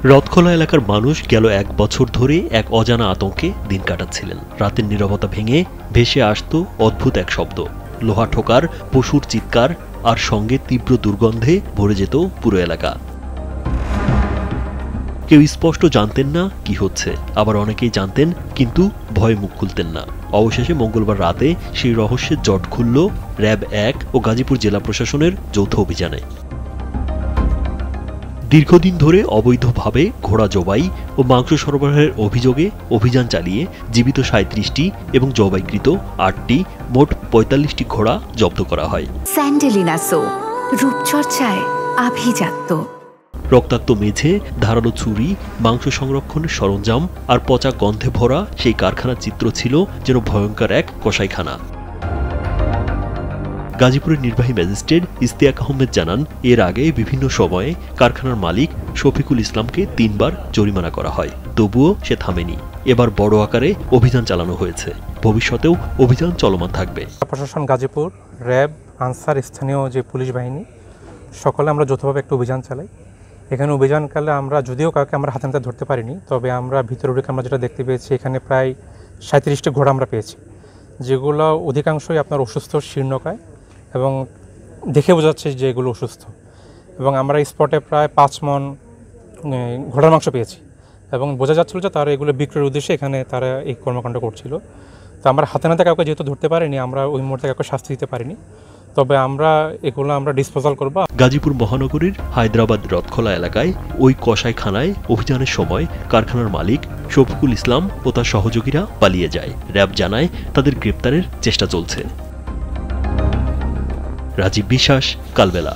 রথখোলা এলাকার মানুষ গেল ১ বছর ধরে এক অজানা আতঙ্কে দিন কাটাচ্ছিলেন। রাতের নীরবতা ভেঙে ভেসে আসত অদ্ভুত এক শব্দ, লোহা ঠোকার, পশুর চিৎকার আর সঙ্গে তীব্র দুর্গন্ধে ভরে যেত পুরো এলাকা। কেউ স্পষ্ট জানতেন না কি হচ্ছে, আবার অনেকেই জানতেন কিন্তু ভয়ে মুখ খুলতেন না। অবশেষে মঙ্গলবার রাতে সেই রহস্যের জট খুলল র‍্যাব ১ ও গাজীপুর জেলা প্রশাসনের যৌথ অভিযানে। দীর্ঘদিন ধরে অবৈধভাবে ঘোড়া জবাই ও মাংস সরবরাহের অভিযোগে অভিযান চালিয়ে জীবিত ৩৭টি এবং জবাইকৃত ৮টি, মোট ৪৫টি ঘোড়া জব্দ করা হয়। স্যান্ডেলিনা সো, রূপচর্চায় আভিজাত্য। রক্তাক্ত মেঝে, ধারালো ছুরি, মাংস সংরক্ষণের সরঞ্জাম আর পচা গন্ধে ভরা সেই কারখানার চিত্র ছিল যেন ভয়ঙ্কর এক কসাইখানা। গাজীপুরের নির্বাহী ম্যাজিস্ট্রেট ইশতিয়াক আহমেদ জানান, এর আগে বিভিন্ন সময়ে কারখানার মালিক শফিকুল ইসলামকে ৩ বার জরিমানা করা হয়, তবুও সে থামেনি। এবার বড় আকারে অভিযান চালানো হয়েছে, ভবিষ্যতেও অভিযান চলমান থাকবে। প্রশাসন, গাজীপুর, র‍্যাব, আনসার, স্থানীয় যে পুলিশ বাহিনী, সকলে আমরা যৌথভাবে একটা অভিযান চালাই। এখানে অভিযানকালে আমরা যদিও কাউকে আমরা হাতে নাতে ধরতে পারিনি, তবে আমরা ভিতরে উঠে আমরা যেটা দেখতে পেয়েছি, এখানে প্রায় ৩৭টি ঘোড়া আমরা পেয়েছি, যেগুলো অধিকাংশই আপনার অসুস্থ, শীর্ণকায় এবং দেখে বোঝা যাচ্ছে যে এগুলো অসুস্থ। এবং আমরা স্পটে প্রায় ৫ মণ ঘোড়ার মাংস পেয়েছি এবং বোঝা যাচ্ছিল যে তারা এগুলো বিক্রয়ের উদ্দেশ্যে এখানে তারা এই কর্মকাণ্ড করছিল। তো আমরা হাতে নাতে কাউকে যেহেতু ধরতে পারিনি, আমরা ওই মুহূর্তে কাউকে শাস্তি দিতে পারিনি, তবে আমরা এগুলো আমরা ডিসপোজাল করব। গাজীপুর মহানগরীর হায়দ্রাবাদ রথখোলা এলাকায় ওই কসাইখানায় অভিযানের সময় কারখানার মালিক শফিকুল ইসলাম ও তার সহযোগীরা পালিয়ে যায়। র‍্যাব জানায় তাদের গ্রেপ্তারের চেষ্টা চলছে। রাজীব বিশ্বাস, কালবেলা।